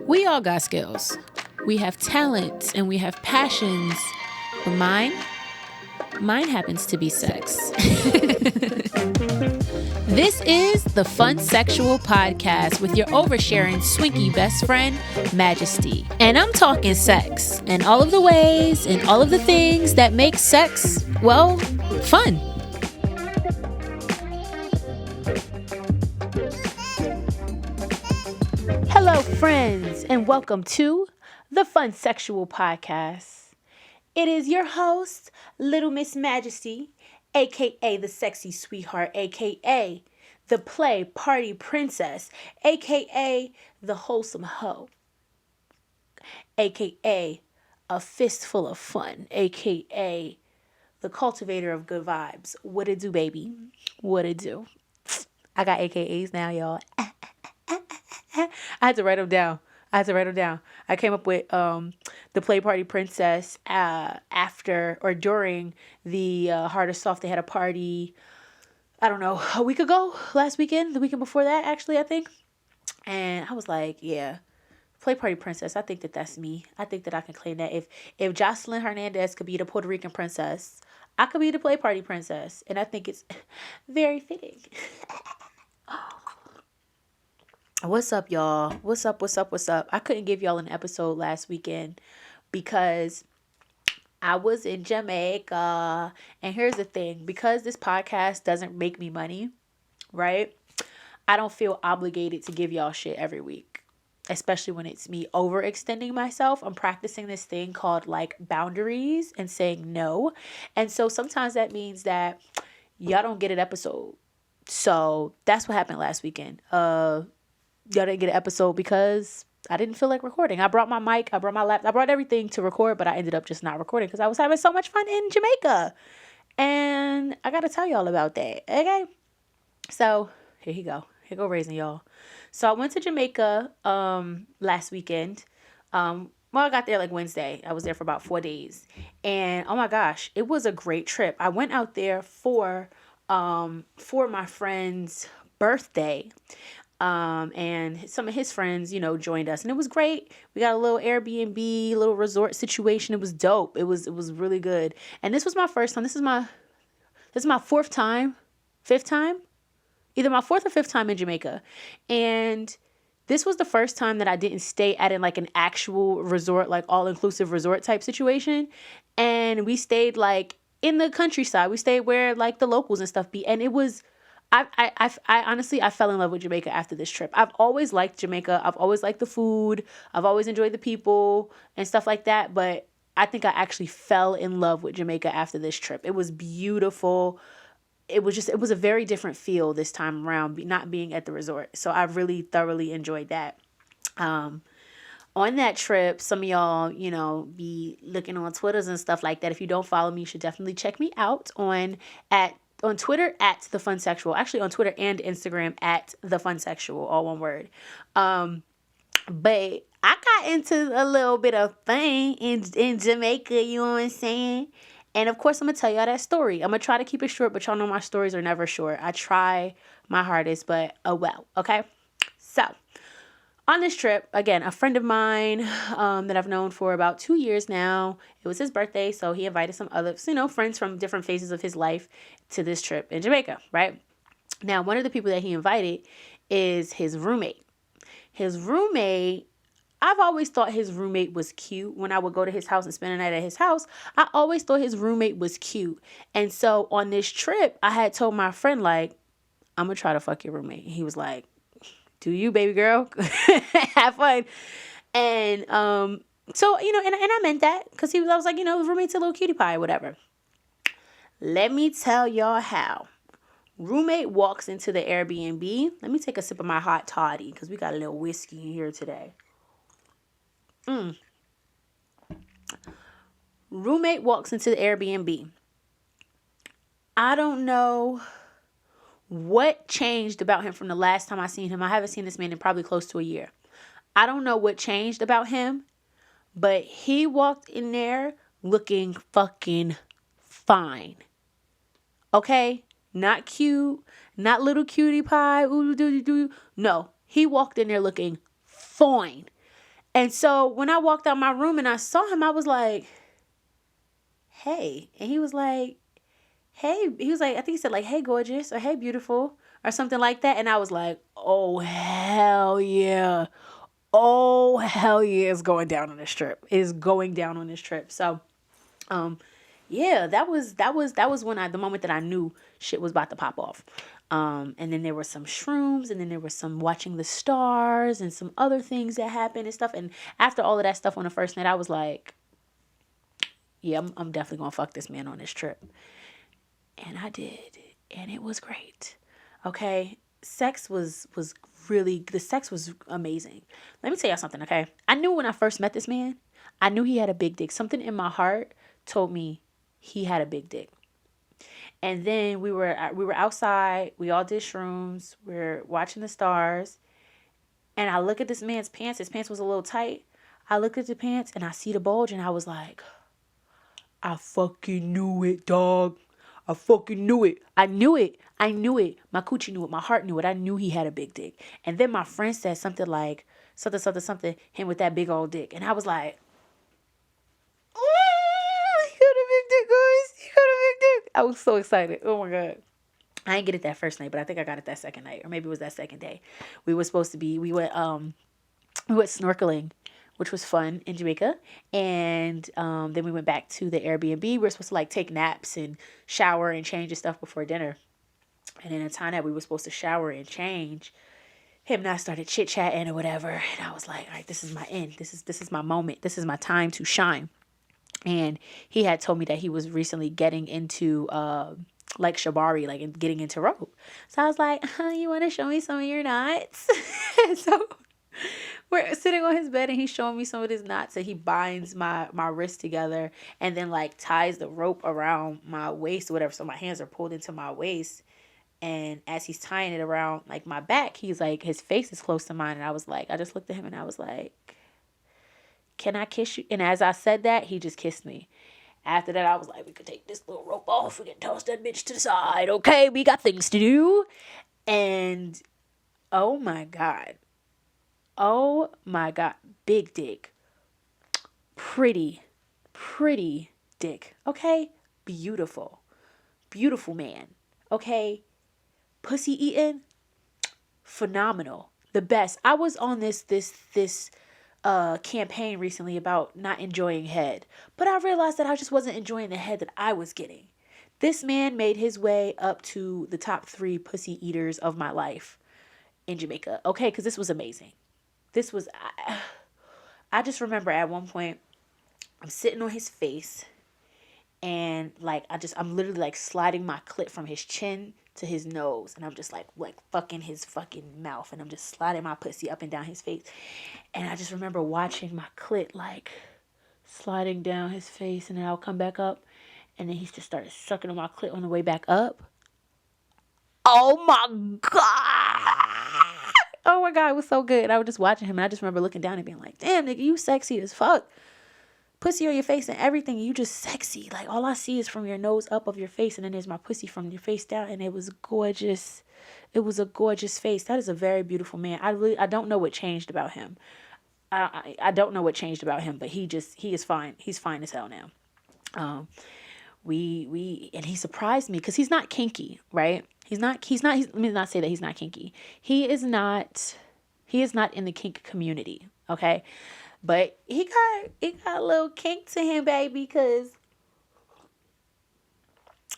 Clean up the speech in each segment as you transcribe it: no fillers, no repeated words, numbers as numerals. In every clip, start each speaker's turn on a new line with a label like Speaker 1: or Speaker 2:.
Speaker 1: We all got skills. We have talents and we have passions. But mine happens to be sex. This is the Funsexual podcast with your oversharing swinky best friend, Majesty. And I'm talking sex and all of the ways and all of the things that make sex, well, fun. Hello, friends, and welcome to the Funsexual podcast. It is your host, Little Miss Majesty, aka the sexy sweetheart, aka the play party princess, aka the wholesome hoe, aka a fistful of fun, aka the cultivator of good vibes. What it do, baby? What it do? I got AKAs now, y'all. I had to write them down. I came up with the Play Party Princess after or during the Hard or Soft. They had a party, I don't know, a week ago, last weekend, the weekend before that, actually, I think. And I was like, yeah, Play Party Princess. I think that's me. I think that I can claim that. If Jocelyn Hernandez could be the Puerto Rican princess, I could be the Play Party Princess. And I think it's very fitting. What's up, y'all? What's up? I couldn't give y'all an episode last weekend because I was in Jamaica. And here's the thing. Because this podcast doesn't make me money, right? I don't feel obligated to give y'all shit every week. Especially when it's me overextending myself. I'm practicing this thing called like boundaries and saying no. And so sometimes that means that y'all don't get an episode. So that's what happened last weekend. Y'all didn't get an episode because I didn't feel like recording. I brought my mic, I brought my laptop, I brought everything to record, but I ended up just not recording because I was having so much fun in Jamaica. And I got to tell y'all about that, okay? So, here you go. Here go raising y'all. So, I went to Jamaica last weekend. Well, I got there like Wednesday. I was there for about 4 days. And, oh my gosh, it was a great trip. I went out there for my friend's birthday. And some of his friends, joined us and it was great. We got a little Airbnb, little resort situation. It was dope. It was really good. And this was my first time. This is my fifth time, either my fourth or fifth time in Jamaica. And this was the first time that I didn't stay at an actual resort, like all inclusive resort type situation. And we stayed like in the countryside. We stayed where like the locals and stuff be. And it was, I honestly, I fell in love with Jamaica after this trip. I've always liked Jamaica. I've always liked the food. I've always enjoyed the people and stuff like that. But I think I actually fell in love with Jamaica after this trip. It was beautiful. It was a very different feel this time around, not being at the resort. So I really thoroughly enjoyed that. On that trip, some of y'all, be looking on Twitters and stuff like that. If you don't follow me, you should definitely check me out on Twitter at the Funsexual. Actually, on Twitter and Instagram at the Funsexual, all one word. But I got into a little bit of thing in Jamaica, you know what I'm saying? And of course, I'm going to tell y'all that story. I'm going to try to keep it short, but y'all know my stories are never short. I try my hardest, but oh well, okay? So, on this trip, again, a friend of mine that I've known for about 2 years now, it was his birthday, so he invited some other, friends from different phases of his life to this trip in Jamaica, right? Now, one of the people that he invited is his roommate. His roommate, I've always thought his roommate was cute. When I would go to his house and spend the night at his house, I always thought his roommate was cute. And so on this trip, I had told my friend, like, I'm going to try to fuck your roommate. He was like, do you, baby girl? Have fun. And so, and I meant that because I was like, the roommate's a little cutie pie or whatever. Let me tell y'all how. Roommate walks into the Airbnb. Let me take a sip of my hot toddy because we got a little whiskey in here today. Roommate walks into the Airbnb. I don't know what changed about him from the last time I seen him. I haven't seen this man in probably close to a year. I don't know what changed about him, but he walked in there looking fucking fine. Okay? Not cute, not little cutie pie. Ooh, doo, doo, doo. No, he walked in there looking fine. And so when I walked out my room and I saw him, I was like, hey. And he was like, hey. He was like, I think he said like, hey, gorgeous, or hey, beautiful, or something like that. And I was like, oh, hell yeah. Oh, hell yeah, it's going down on this trip. It is going down on this trip. So, yeah, that was when the moment that I knew shit was about to pop off. And then there were some shrooms, and then there was some watching the stars and some other things that happened and stuff. And after all of that stuff on the first night, I was like, yeah, I'm definitely gonna fuck this man on this trip. And I did, and it was great. Okay, the sex was amazing. Let me tell y'all something, okay? I knew when I first met this man, I knew he had a big dick. Something in my heart told me he had a big dick. And then we were outside. We all did shrooms. We're watching the stars. And I look at this man's pants. His pants was a little tight. I look at the pants and I see the bulge, and I was like, I fucking knew it, dog. I fucking knew it. I knew it. I knew it. My coochie knew it. My heart knew it. I knew he had a big dick. And then my friend said something like, something, something, something, him with that big old dick. And I was like, oh, he got a big dick, guys. He got a big dick. I was so excited. Oh my God. I didn't get it that first night, but I think I got it that second night. Or maybe it was that second day. We went snorkeling, which was fun in Jamaica. And then we went back to the Airbnb. We were supposed to like take naps and shower and change and stuff before dinner. And in the time that we were supposed to shower and change, him and I started chit-chatting or whatever. And I was like, all right, this is my end. This is my moment. This is my time to shine. And he had told me that he was recently getting into like shibari, like getting into rope. So I was like, you want to show me some of your knots? So we're sitting on his bed and he's showing me some of his knots, and he binds my wrist together and then like ties the rope around my waist or whatever. So my hands are pulled into my waist. And as he's tying it around like my back, he's like, his face is close to mine. And I was like, I just looked at him and I was like, can I kiss you? And as I said that, he just kissed me. After that, I was like, we could take this little rope off. We can toss that bitch to the side. Okay, we got things to do. And oh my God. Oh my God. Big dick. Pretty dick. Okay? Beautiful. Beautiful man. Okay? Pussy eating. Phenomenal. The best. I was on this campaign recently about not enjoying head, but I realized that I just wasn't enjoying the head that I was getting. This man made his way up to the top 3 pussy eaters of my life in Jamaica. Okay, because this was amazing. This was, I just remember at one point, I'm sitting on his face, and like I'm literally like sliding my clit from his chin to his nose, and I'm just like fucking his fucking mouth, and I'm just sliding my pussy up and down his face. And I just remember watching my clit like sliding down his face, and then I'll come back up, and then he just started sucking on my clit on the way back up. Oh my God. Oh my God, it was so good. And I was just watching him, and I just remember looking down and being like, damn, nigga, you sexy as fuck. Pussy on your face and everything, you just sexy. Like, all I see is from your nose up of your face, and then there's my pussy from your face down, and it was gorgeous. It was a gorgeous face. That is a very beautiful man. I don't know what changed about him. I don't know what changed about him, but he is fine. He's fine as hell now. And he surprised me because he's not kinky, right? Let me not say that he's not kinky. He is not in the kink community, okay? But he got a little kink to him, baby, because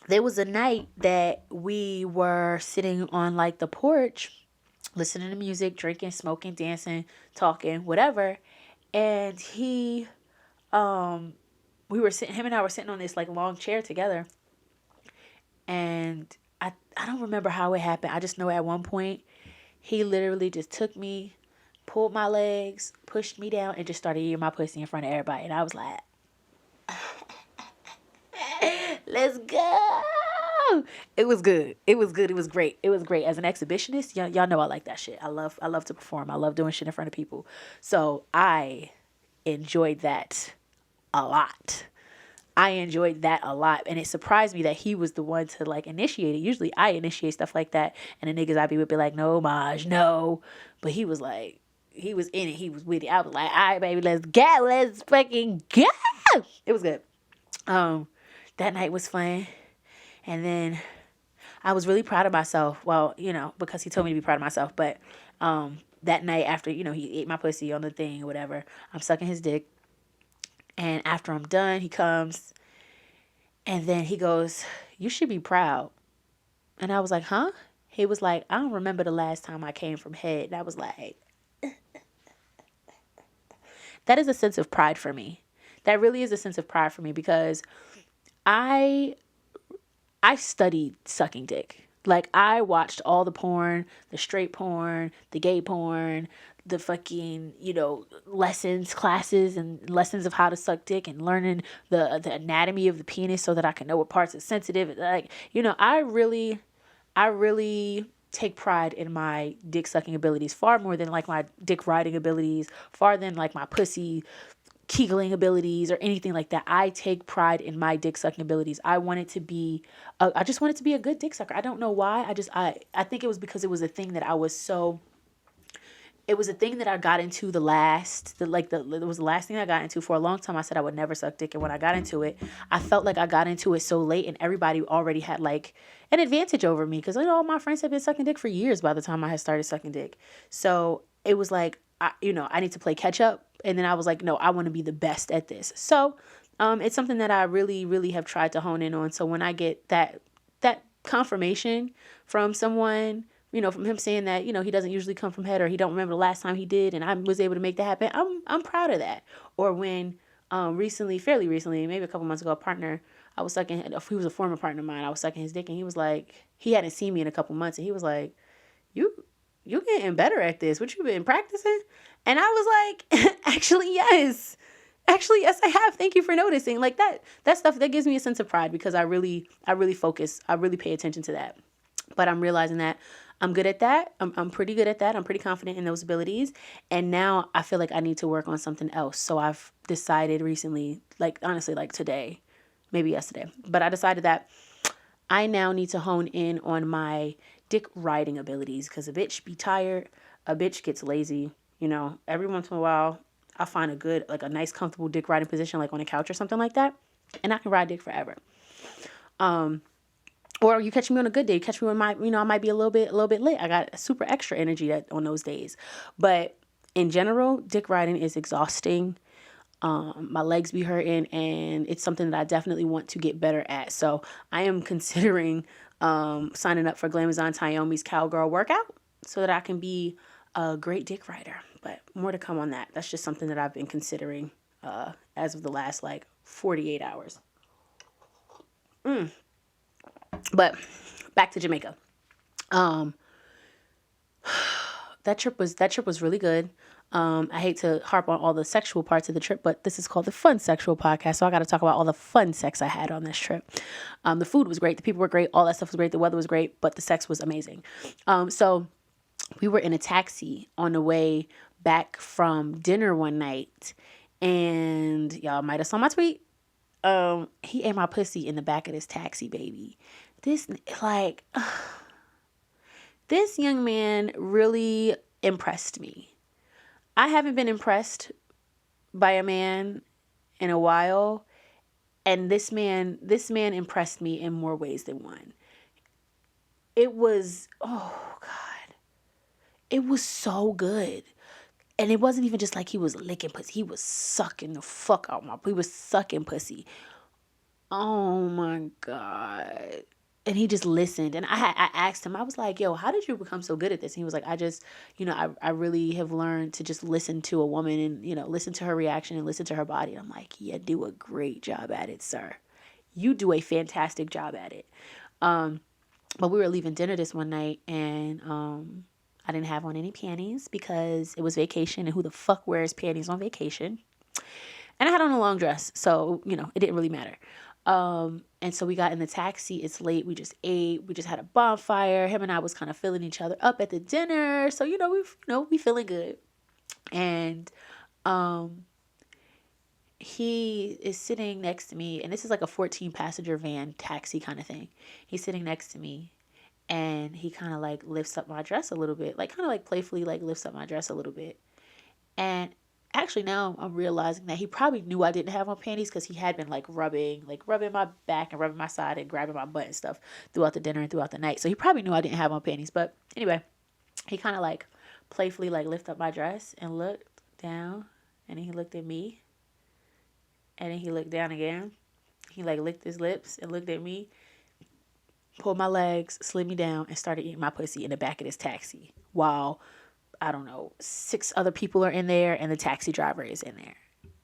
Speaker 1: there was a night that we were sitting on like the porch, listening to music, drinking, smoking, dancing, talking, whatever. And him and I were sitting on this like long chair together. And I don't remember how it happened. I just know at one point he literally just took me, pulled my legs, pushed me down, and just started eating my pussy in front of everybody. And I was like, let's go. It was good. It was good. It was great. It was great. As an exhibitionist, y'all know I like that shit. I love to perform. I love doing shit in front of people. So I enjoyed that a lot. And it surprised me that he was the one to like initiate it. Usually I initiate stuff like that, and the niggas I be with be like, no, Maj, no. But he was like, he was in it. He was with it. I was like, all right, baby, let's go. Let's fucking go. It was good. That night was fun. And then I was really proud of myself. Well, because he told me to be proud of myself. But that night after, he ate my pussy on the thing or whatever, I'm sucking his dick. And after I'm done, he comes. And then he goes, you should be proud. And I was like, huh? He was like, I don't remember the last time I came from head. And I was like, that is a sense of pride for me. That really is a sense of pride for me because I studied sucking dick. Like, I watched all the porn, the straight porn, the gay porn, the fucking, lessons, classes, and lessons of how to suck dick and learning the anatomy of the penis so that I can know what parts are sensitive. Like, I really take pride in my dick sucking abilities far more than like my dick riding abilities, far than like my pussy kegling abilities or anything like that. I take pride in my dick sucking abilities. I want it to be, I just want it to be a good dick sucker. I don't know why. I think it was because it was a thing that it was a thing that I got into it was the last thing I got into. For a long time, I said I would never suck dick. And when I got into it, I felt like I got into it so late and everybody already had like an advantage over me. Cause all my friends had been sucking dick for years by the time I had started sucking dick. So it was like, I need to play catch up. And then I was like, no, I want to be the best at this. So it's something that I really, really have tried to hone in on. So when I get that confirmation from someone, from him saying that, he doesn't usually come from head or he don't remember the last time he did and I was able to make that happen, I'm proud of that. Or when fairly recently, maybe a couple months ago, a partner, he was a former partner of mine, I was sucking his dick and he was like, he hadn't seen me in a couple months and he was like, you getting better at this. What you been practicing? And I was like, actually, yes. Actually, yes, I have. Thank you for noticing. Like that stuff, that gives me a sense of pride because I really focus. I really pay attention to that. But I'm realizing that I'm good at that. I'm pretty good at that. I'm pretty confident in those abilities. And now I feel like I need to work on something else. So I've decided recently, like honestly, like today, maybe yesterday, but I decided that I now need to hone in on my dick riding abilities because a bitch be tired, a bitch gets lazy, every once in a while I find a nice comfortable dick riding position like on a couch or something like that and I can ride dick forever. Or you catch me on a good day, you catch me when I might be a little bit lit. I got super extra energy on those days. But in general, dick riding is exhausting. My legs be hurting and it's something that I definitely want to get better at. So I am considering signing up for Glamazon Tayomi's cowgirl workout so that I can be a great dick rider. But more to come on that. That's just something that I've been considering as of the last 48 hours. But back to Jamaica. That trip was really good. I hate to harp on all the sexual parts of the trip, but this is called the Funsexual podcast, so I got to talk about all the fun sex I had on this trip. The food was great, the people were great, all that stuff was great, the weather was great, but the sex was amazing. So we were in a taxi on the way back from dinner one night, and y'all might have saw my tweet. He ate my pussy in the back of this taxi, baby. This young man really impressed me. I haven't been impressed by a man in a while, and this man impressed me in more ways than one. It was, oh God, it was so good. And it wasn't even just like he was licking pussy. He was sucking the fuck out he was sucking pussy. Oh my God. And he just listened. And I asked him, I was like, yo, how did you become so good at this? And he was like, I just, I really have learned to just listen to a woman and, listen to her reaction and listen to her body. And I'm like, yeah, do a great job at it, sir. You do a fantastic job at it. But we were leaving dinner this one night and I didn't have on any panties because it was vacation and who the fuck wears panties on vacation? And I had on a long dress. So, it didn't really matter. And so we got in the taxi. It's late. We just ate. We just had a bonfire. Him and I was kind of filling each other up at the dinner. So, we feeling good. And, he is sitting next to me and this is like a 14 passenger van taxi kind of thing. He's sitting next to me and he kind of lifts up my dress a little bit, kind of playfully lifts up my dress a little bit. And actually now I'm realizing that he probably knew I didn't have on panties because he had been like rubbing my back and rubbing my side and grabbing my butt and stuff throughout the dinner and throughout the night. So he probably knew I didn't have on panties. But anyway, he kind of like playfully like lifted up my dress and looked down, and then he looked at me, and then he looked down again. He like licked his lips and looked at me, pulled my legs, slid me down, and started eating my pussy in the back of this taxi while, I don't know, 6 other people are in there and the taxi driver is in there.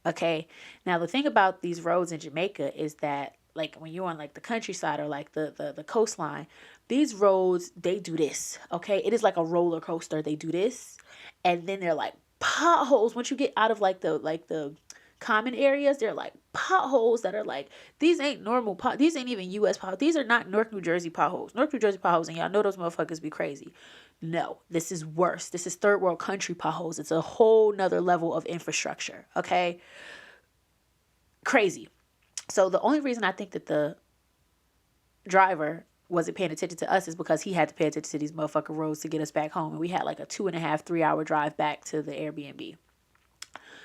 Speaker 1: Okay. Now, the thing about these roads in Jamaica is that, like, when you're on like the countryside or like the coastline, these roads, they do this. Okay. It is like a roller coaster. They do this. And then they're like potholes. Once you get out of like the common areas, they're like potholes that are like, these ain't normal these ain't even US potholes. These are not Newark, New Jersey potholes. Newark, New Jersey potholes, and y'all know those motherfuckers be crazy. No, this is worse. This is third world country potholes. It's a whole nother level of infrastructure. Okay. Crazy. So the only reason I think that the driver wasn't paying attention to us is because he had to pay attention to these motherfucking roads to get us back home. And we had like a 2.5, 3 hour drive back to the Airbnb.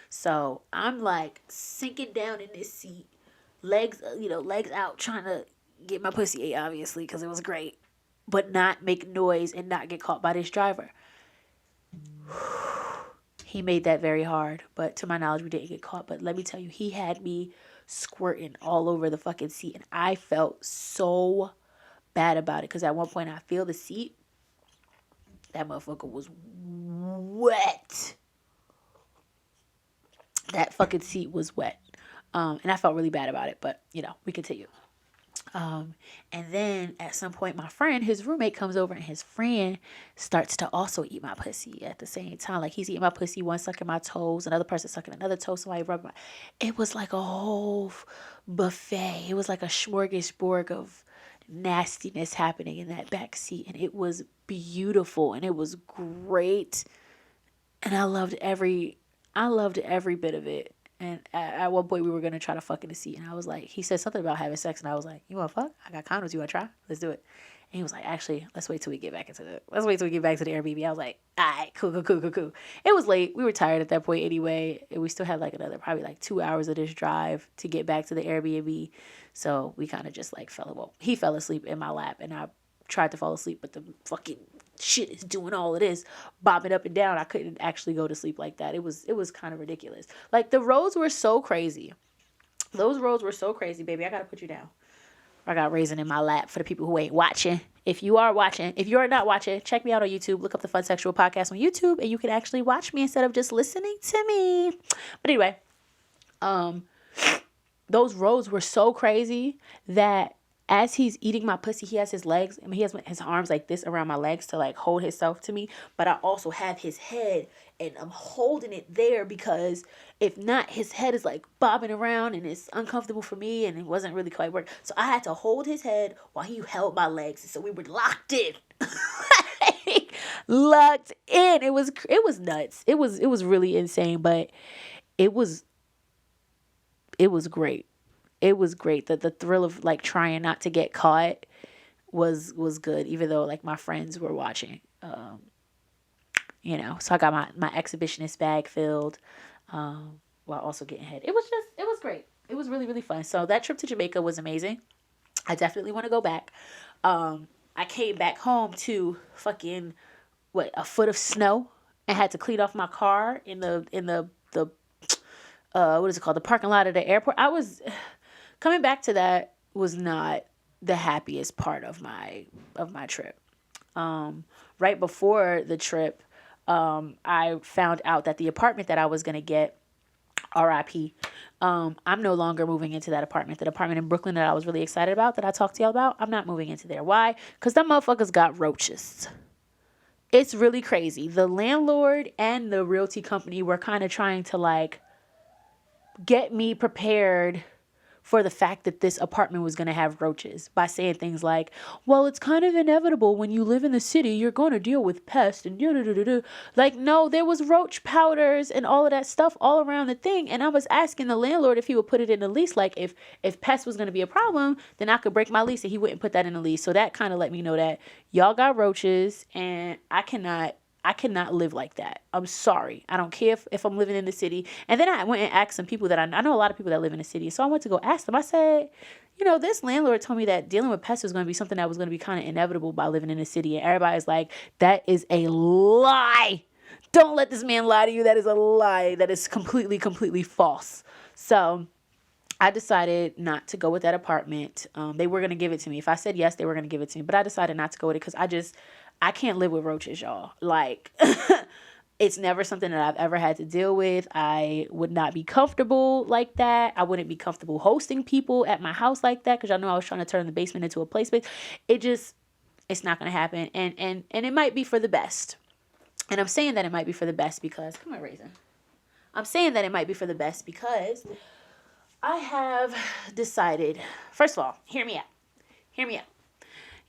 Speaker 1: So I'm like sinking down in this seat, legs out, trying to get my pussy ate, obviously, because it was great, but not make noise and not get caught by this driver. He made that very hard, but to my knowledge, we didn't get caught. But let me tell you, he had me squirting all over the fucking seat, and I felt so bad about it because at one point I feel the seat, that motherfucker was wet. That fucking seat was wet. And I felt really bad about it, but we continue. And then at some point, my friend, his roommate, comes over, and his friend starts to also eat my pussy at the same time. Like, he's eating my pussy, one sucking my toes, another person sucking another toe, somebody rubbing my... It was like a whole buffet. It was like a smorgasbord of nastiness happening in that back seat, and it was beautiful, and it was great, and I loved every bit of it. And at one point we were going to try to fuck in the seat. And I was like, he said something about having sex. And I was like, you want to fuck? I got condoms. You want to try? Let's do it. And he was like, actually, let's wait till we get back to the Airbnb. I was like, all right, cool. It was late. We were tired at that point anyway. And we still had like another probably like 2 hours of this drive to get back to the Airbnb. So we kind of just like he fell asleep in my lap, and I tried to fall asleep, but the fucking shit is doing all of this, bobbing up and down. I couldn't actually go to sleep like that. It was kind of ridiculous. Like, the roads were so crazy. Those roads were so crazy, baby. I gotta put you down. I got raisin in my lap for the people who ain't watching. If you are not watching, check me out on YouTube. Look up the Funsexual podcast on YouTube, and you can actually watch me instead of just listening to me. But anyway, those roads were so crazy that as he's eating my pussy, he has his legs, he has his arms like this around my legs to like hold himself to me. But I also have his head, and I'm holding it there because if not, his head is like bobbing around and it's uncomfortable for me, and it wasn't really quite working. So I had to hold his head while he held my legs. And so we were locked in. Locked in. It was nuts. It was really insane, but it was great. It was great. The thrill of like trying not to get caught was good, even though like my friends were watching. So I got my exhibitionist bag filled, while also getting head. It was great. It was really, really fun. So that trip to Jamaica was amazing. I definitely want to go back. I came back home to fucking a foot of snow, and had to clean off my car in the what is it called? The parking lot of the airport. Coming back to that was not the happiest part of my trip. Right before the trip, I found out that the apartment that I was going to get, RIP, I'm no longer moving into that apartment. The apartment in Brooklyn that I was really excited about, that I talked to y'all about, I'm not moving into there. Why? Because them motherfuckers got roaches. It's really crazy. The landlord and the realty company were kind of trying to like get me prepared for the fact that this apartment was going to have roaches by saying things like, well, it's kind of inevitable when you live in the city, you're going to deal with pests and like, no, there was roach powders and all of that stuff all around the thing. And I was asking the landlord if he would put it in the lease. Like if pests was going to be a problem, then I could break my lease, and he wouldn't put that in the lease. So that kind of let me know that y'all got roaches, and I I cannot live like that. I'm sorry. I don't care if I'm living in the city. And then I went and asked some people that I know a lot of people that live in the city. So I went to go ask them. I said, this landlord told me that dealing with pests was going to be something that was going to be kind of inevitable by living in the city. And everybody's like, that is a lie. Don't let this man lie to you. That is a lie. That is completely, completely false. So I decided not to go with that apartment. They were going to give it to me. If I said yes, they were going to give it to me. But I decided not to go with it because I can't live with roaches, y'all. Like, it's never something that I've ever had to deal with. I would not be comfortable like that. I wouldn't be comfortable hosting people at my house like that because y'all know I was trying to turn the basement into a play space. It's not going to happen. And it might be for the best. And I'm saying that it might be for the best because, come on, Raisin. I'm saying that it might be for the best because I have decided, first of all, hear me out.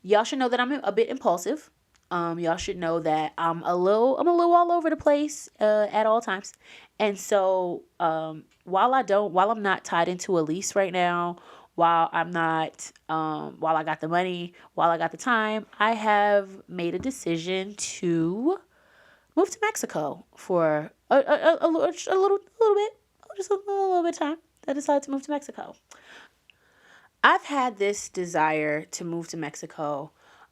Speaker 1: Y'all should know that I'm a bit impulsive. Y'all should know that I'm a little all over the place at all times. And so while I'm not tied into a lease right now, while I got the money, while I got the time, I have made a decision to move to Mexico for a little bit, just a little bit of time. I decided to move to Mexico. I've had this desire to move to Mexico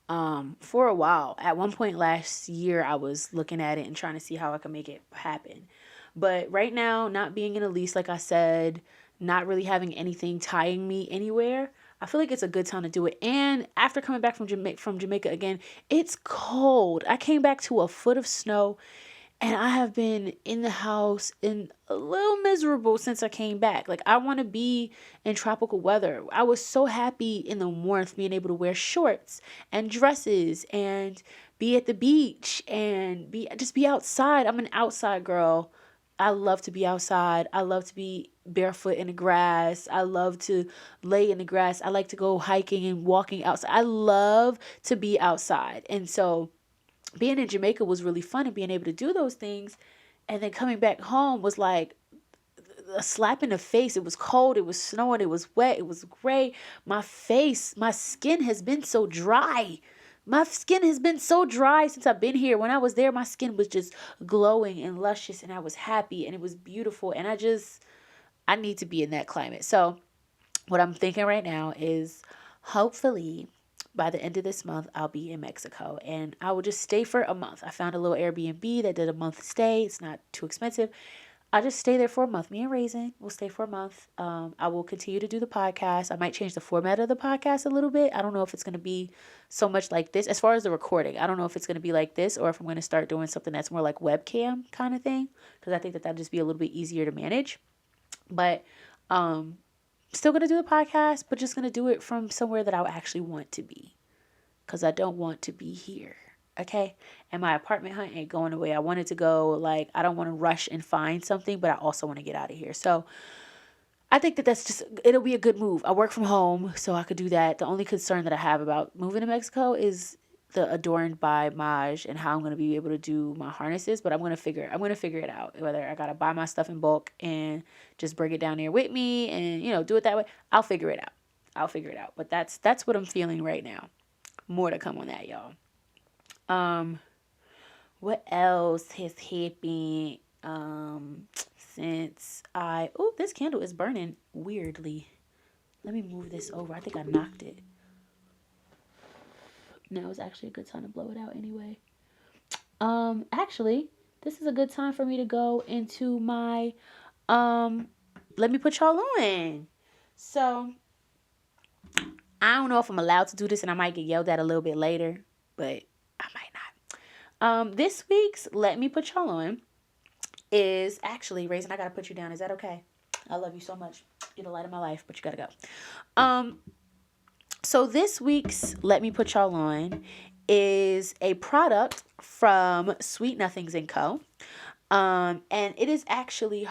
Speaker 1: for a while. At one point last year, I was looking at it and trying to see how I could make it happen. But right now, not being in a lease, like I said, not really having anything tying me anywhere, I feel like it's a good time to do it. And after coming back from Jamaica again, it's cold. I came back to a foot of snow. And I have been in the house and a little miserable since I came back. Like, I want to be in tropical weather. I was so happy in the warmth, being able to wear shorts and dresses and be at the beach and just be outside. I'm an outside girl. I love to be outside. I love to be barefoot in the grass. I love to lay in the grass. I like to go hiking and walking outside. I love to be outside. And so being in Jamaica was really fun and being able to do those things. And then coming back home was like a slap in the face. It was cold. It was snowing. It was wet. It was gray. My skin has been so dry. My skin has been so dry since I've been here. When I was there, my skin was just glowing and luscious and I was happy and it was beautiful. And I need to be in that climate. So what I'm thinking right now is hopefully by the end of this month, I'll be in Mexico and I will just stay for a month. I found a little Airbnb that did a month stay. It's not too expensive. I'll just stay there for a month. Me and Raisin will stay for a month. I will continue to do the podcast. I might change the format of the podcast a little bit. I don't know if it's going to be so much like this. As far as the recording, I don't know if it's going to be like this or if I'm going to start doing something that's more like webcam kind of thing. Because I think that that'll just be a little bit easier to manage. But still going to do the podcast, but just going to do it from somewhere that I actually want to be. Because I don't want to be here. Okay? And my apartment hunt ain't going away. I wanted to go. Like, I don't want to rush and find something, but I also want to get out of here. So I think it'll be a good move. I work from home, so I could do that. The only concern that I have about moving to Mexico is the Adorned by Maj and how I'm going to be able to do my harnesses, but I'm going to figure it out. Whether I got to buy my stuff in bulk and just bring it down there with me and, do it that way. I'll figure it out. But that's what I'm feeling right now. More to come on that, y'all. What else has happened since this candle is burning weirdly. Let me move this over. I think I knocked it. Now is actually a good time to blow it out anyway. Actually, this is a good time for me to go into my let me put y'all on. So I don't know if I'm allowed to do this and I might get yelled at a little bit later, but I might not. This week's Let Me Put Y'all On is actually, Raisin, I gotta put you down. Is that okay? I love you so much. You're the light of my life, but you gotta go. So this week's Let Me Put Y'all On is a product from Sweet Nothings & Co. And it is actually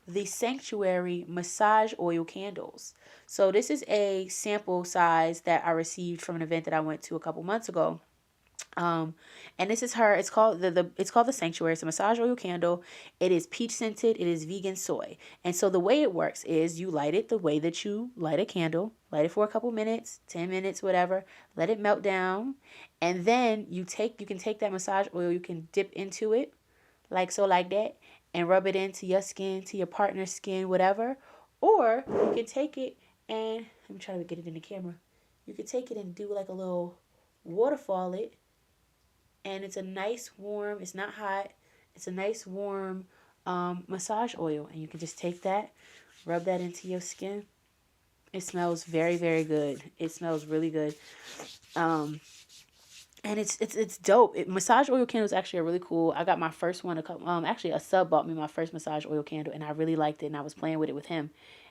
Speaker 1: the Sanctuary Massage Oil Candles. So this is a sample size that I received from an event that I went to a couple months ago. And this is her. It's called it's called the Sanctuary. It's a massage oil candle. It is peach scented. It is vegan soy. And so the way it works is you light it the way that you light a candle. Light it for a couple minutes, 10 minutes, whatever. Let it melt down, and then you can take that massage oil. You can dip into it, like so, like that, and rub it into your skin, to your partner's skin, whatever. Or you can take it and I'm trying to get it in the camera. You can take it and do like a little waterfall it. And it's a nice warm, it's not hot, it's a nice warm massage oil. And you can just take that, rub that into your skin. It smells very, very good. It smells really good. And it's dope. Massage oil candle is actually really cool. I got my first one actually a sub bought me my first massage oil candle, and I really liked it, and I was playing with it with him.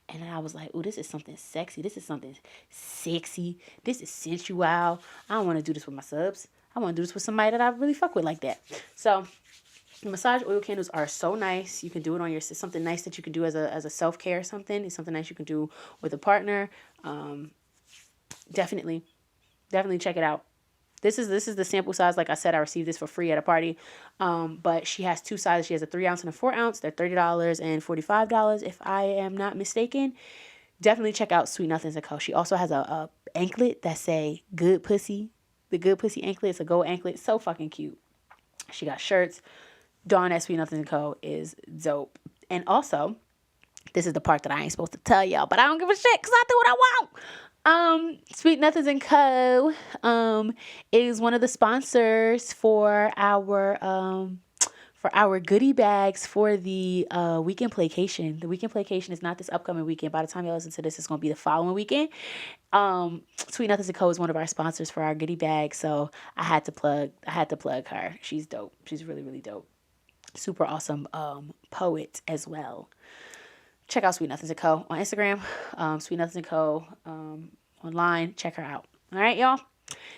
Speaker 1: And then I was like, "Oh, this is something sexy. This is something sexy. This is sensual. I don't want to do this with my subs. I want to do this with somebody that I really fuck with like that." So massage oil candles are so nice. You can do it on something nice that you can do as a self-care or something. It's something nice you can do with a partner. Definitely check it out. This is the sample size. Like I said, I received this for free at a party. But she has two sizes. She has a 3 ounce and a 4 ounce. They're $30 and $45 if I am not mistaken. Definitely check out Sweet Nothings & Co. She also has a anklet that say good pussy. The good pussy anklet. It's a gold anklet. So fucking cute. She got shirts. Dawn at Sweet Nothings & Co. is dope. And also, this is the part that I ain't supposed to tell y'all, but I don't give a shit because I do what I want. Sweet Nothings & Co. Is one of the sponsors for our goodie bags for the weekend playcation. The weekend playcation is not this upcoming weekend. By the time y'all listen to this, it's going to be the following weekend. Sweet Nothings & Co. is one of our sponsors for our goodie bag, so I had to plug her. She's dope. She's really, really dope. Super awesome poet as well. Check out Sweet Nothings & Co. on Instagram, Sweet Nothings & Co. Online. Check her out. All right, y'all?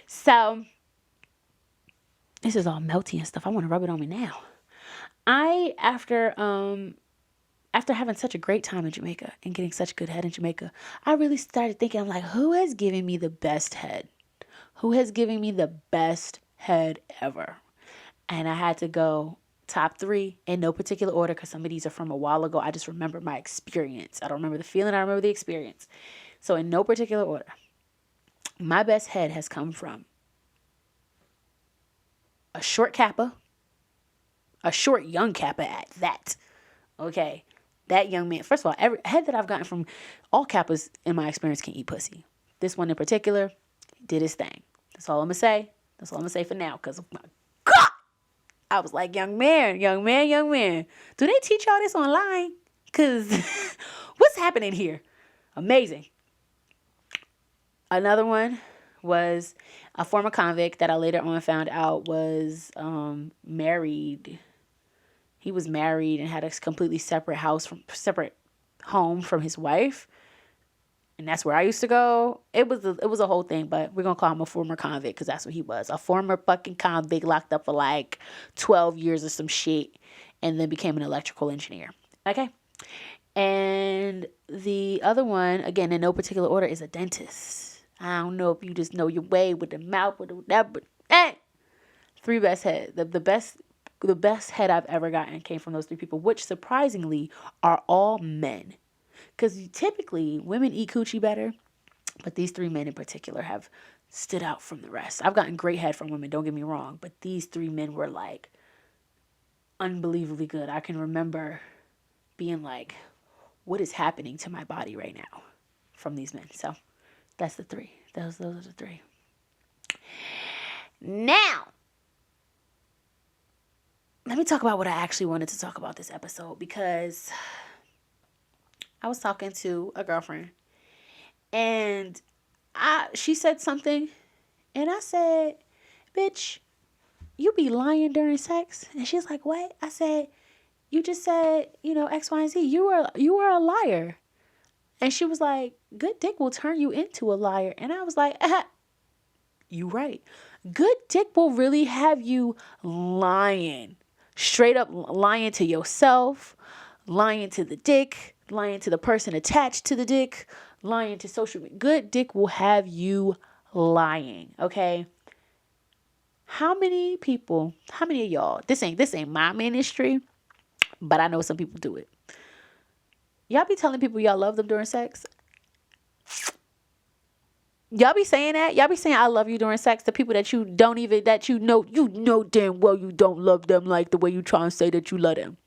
Speaker 1: So, this is all melty and stuff. I want to rub it on me now. After having such a great time in Jamaica and getting such good head in Jamaica, I really started thinking, I'm like, who has given me the best head? Who has given me the best head ever? And I had to go top 3 in no particular order because some of these are from a while ago. I just remember my experience. I don't remember the feeling. I remember the experience. So in no particular order, my best head has come from a short kappa, a short young kappa at that. Okay. That young man. First of all, every head that I've gotten from all kappas in my experience can eat pussy. This one in particular did his thing. That's all I'm going to say. That's all I'm going to say for now because my God, I was like, young man. Do they teach y'all this online? Because what's happening here? Amazing. Another one was a former convict that I later on found out was married. He was married and had a completely separate home from his wife. And that's where I used to go. It was a whole thing, but we're going to call him a former convict because that's what he was. A former fucking convict locked up for like 12 years or some shit and then became an electrical engineer. Okay? And the other one, again, in no particular order, is a dentist. I don't know if you just know your way with the mouth, with whatever, but hey! 3 best head. The best head I've ever gotten came from those 3 people, which surprisingly are all men. Because typically, women eat coochie better, but these 3 men in particular have stood out from the rest. I've gotten great head from women, don't get me wrong, but these 3 men were like unbelievably good. I can remember being like, what is happening to my body right now from these men? So that's the 3. Those are the 3. Now, let me talk about what I actually wanted to talk about this episode, because I was talking to a girlfriend and she said something and I said, bitch, you be lying during sex? And she's like, what? I said, you just said, X, Y, and Z. You are a liar. And she was like, good dick will turn you into a liar. And I was like, you right. Good dick will really have you lying. Straight up lying to yourself, lying to the dick, lying to the person attached to the dick, lying to social media. Good dick will have you lying, okay? How many people, how many of y'all, this ain't my ministry, but I know some people do it. Y'all be telling people y'all love them during sex? Y'all be saying that? Y'all be saying I love you during sex to people that you don't even, that you know damn well you don't love them like the way you try and say that you love them.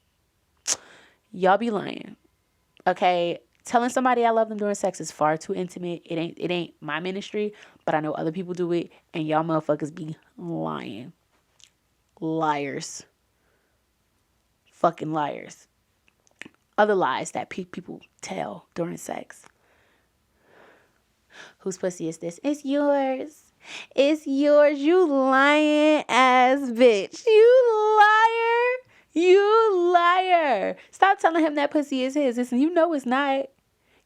Speaker 1: Y'all be lying. Okay? Telling somebody I love them during sex is far too intimate. It ain't my ministry, but I know other people do it, and y'all motherfuckers be lying. Liars. Fucking liars. Other lies that people tell during sex. Whose pussy is this? It's yours. It's yours, you lying ass bitch. You liar. You liar. Stop telling him that pussy is his. Listen, you know it's not.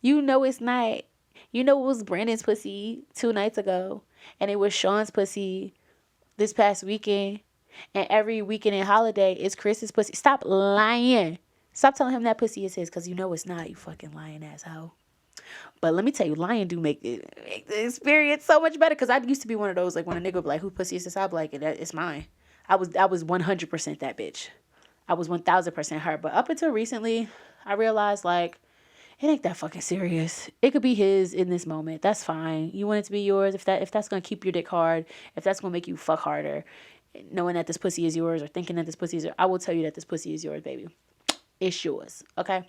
Speaker 1: You know it's not. You know it was Brandon's pussy 2 nights ago. And it was Sean's pussy this past weekend. And every weekend and holiday is Chris's pussy. Stop lying. Stop telling him that pussy is his, because you know it's not, you fucking lying asshole. But let me tell you, lying do make the experience so much better. Because I used to be one of those, like, when a nigga would be like, who pussy is this? I'd be like, it's mine. I was 100% that bitch. I was 1000% her. But up until recently, I realized, like, it ain't that fucking serious. It could be his in this moment. That's fine. You want it to be yours. If that's going to keep your dick hard, if that's going to make you fuck harder, knowing that this pussy is yours or thinking that this pussy is yours, I will tell you that this pussy is yours, baby. It's yours. Okay?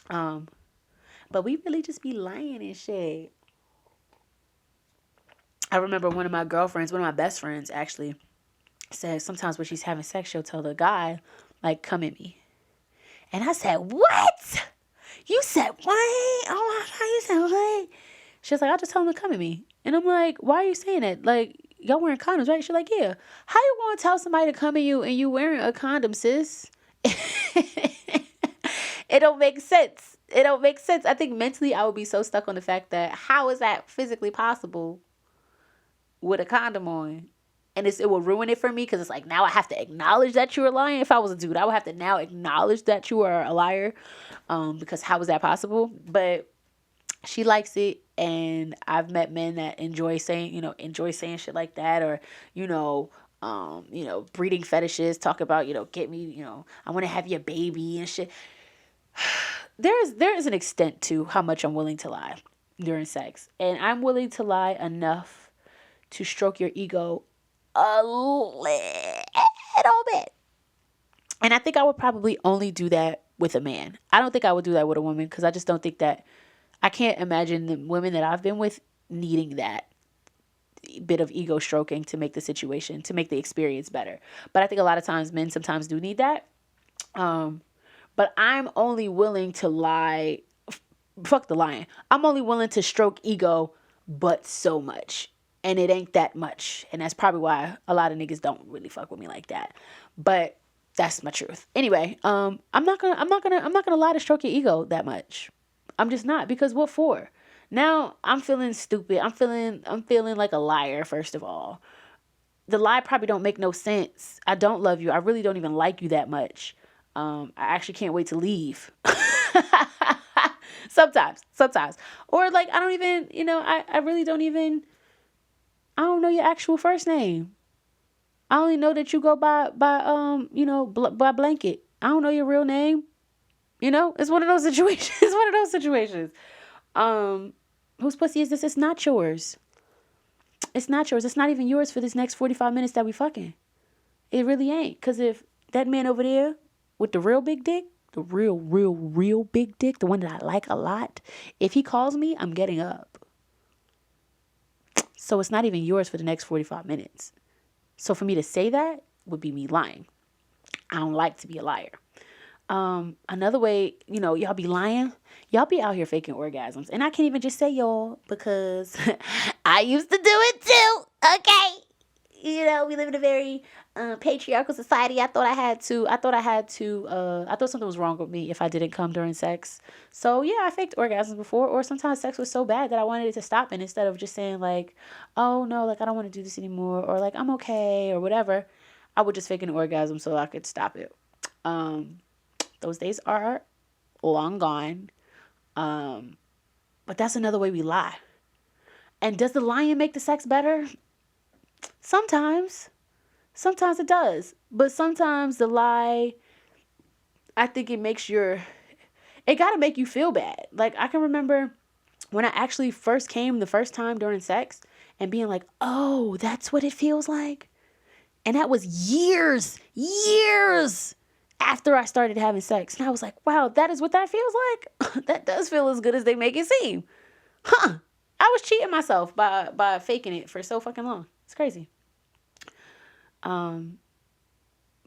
Speaker 1: But we really just be lying and shit. I remember one of my best friends actually said sometimes when she's having sex, she'll tell the guy, like, come at me. And I said, what? You said what? Oh my God, you said what? She was like, I just tell him to come at me. And I'm like, why are you saying that? Like, y'all wearing condoms, right? She's like, yeah. How you gonna tell somebody to come at you and you wearing a condom, sis? It don't make sense. It don't make sense. I think mentally I would be so stuck on the fact that how is that physically possible with a condom on? And it will ruin it for me, because it's like, now I have to acknowledge that you were lying. If I was a dude, I would have to now acknowledge that you are a liar, because how is that possible? But she likes it, and I've met men that enjoy saying shit like that, or breeding fetishes, talk about, get me, I want to have your baby and shit. There is an extent to how much I'm willing to lie during sex, and I'm willing to lie enough to stroke your ego a little bit. And I think I would probably only do that with a man. I don't think I would do that with a woman, because I just don't think that, I can't imagine the women that I've been with needing that bit of ego stroking to make the experience better. But I think a lot of times men sometimes do need that. But I'm only willing to lie. Fuck the lying. I'm only willing to stroke ego, but so much. And it ain't that much. And that's probably why a lot of niggas don't really fuck with me like that. But that's my truth. Anyway, I'm not gonna lie to stroke your ego that much. I'm just not, because what for? Now I'm feeling stupid. I'm feeling like a liar, first of all. The lie probably don't make no sense. I don't love you. I really don't even like you that much. I actually can't wait to leave. Sometimes. Or like, I don't even, I really don't even, I don't know your actual first name. I only know that you go by blanket. I don't know your real name. It's one of those situations. Whose pussy is this? It's not yours. It's not yours. It's not even yours for this next 45 minutes that we fucking. It really ain't. Because if that man over there with the real big dick, the real big dick, the one that I like a lot, if he calls me, I'm getting up. So it's not even yours for the next 45 minutes. So for me to say that would be me lying. I don't like to be a liar. Another way, y'all be lying. Y'all be out here faking orgasms. And I can't even just say y'all, because I used to do it too. Okay. We live in a very patriarchal society. I thought something was wrong with me if I didn't come during sex. So yeah, I faked orgasms before, or sometimes sex was so bad that I wanted it to stop, and instead of just saying like, oh no, like I don't want to do this anymore, or like I'm okay, or whatever, I would just fake an orgasm so I could stop it. Those days are long gone. But that's another way we lie. And does the lying make the sex better? Sometimes. Sometimes it does. But sometimes the lie, I think it makes it got to make you feel bad. Like, I can remember when I actually first came the first time during sex and being like, oh, that's what it feels like. And that was years after I started having sex. And I was like, wow, that is what that feels like. That does feel as good as they make it seem. Huh. I was cheating myself by faking it for so fucking long. It's crazy.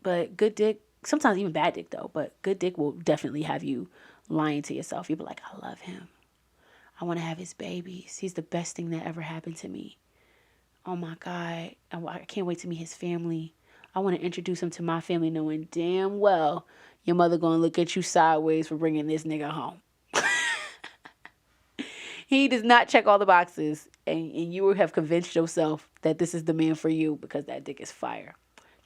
Speaker 1: But good dick, sometimes even bad dick though, but good dick will definitely have you lying to yourself. You'll be like, I love him. I want to have his babies. He's the best thing that ever happened to me. Oh my God. I can't wait to meet his family. I want to introduce him to my family knowing damn well your mother going to look at you sideways for bringing this nigga home. He does not check all the boxes, and you will have convinced yourself that this is the man for you because that dick is fire.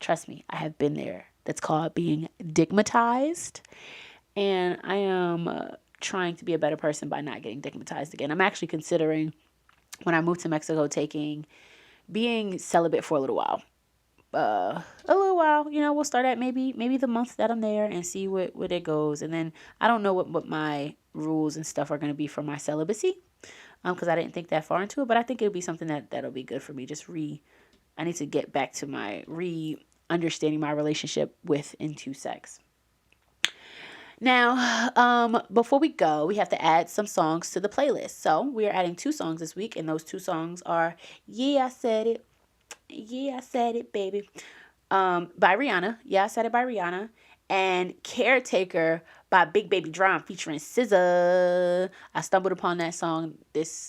Speaker 1: Trust me, I have been there. That's called being digmatized, and I am trying to be a better person by not getting digmatized again. I'm actually considering, when I moved to Mexico, being celibate for a little while. We'll start at maybe the month that I'm there and see what it goes. And then I don't know what my rules and stuff are going to be for my celibacy, because I didn't think that far into it, but I think it'll be something that'll be good for me. I need to get back to my understanding my relationship with into sex. Now, before we go, we have to add some songs to the playlist. So we are adding 2 songs this week, and those 2 songs are Yeah, I Said It. Yeah, I Said It, baby. By Rihanna. Yeah, I Said It by Rihanna. And Caretaker by Big Baby Drum featuring SZA. I stumbled upon that song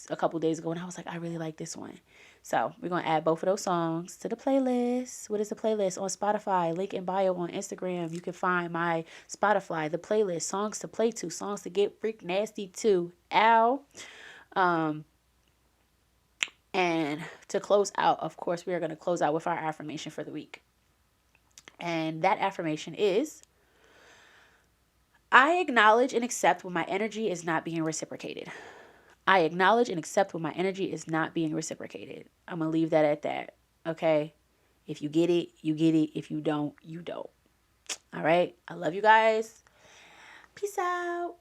Speaker 1: a couple days ago, and I was like, I really like this one. So we're going to add both of those songs to the playlist. What is the playlist? On Spotify, link in bio on Instagram. You can find my Spotify, the playlist, songs to play to, songs to get freak nasty to. Ow. And to close out, of course, we are going to close out with our affirmation for the week. And that affirmation is, I acknowledge and accept when my energy is not being reciprocated. I acknowledge and accept when my energy is not being reciprocated. I'm going to leave that at that. Okay? If you get it, you get it. If you don't, you don't. All right? I love you guys. Peace out.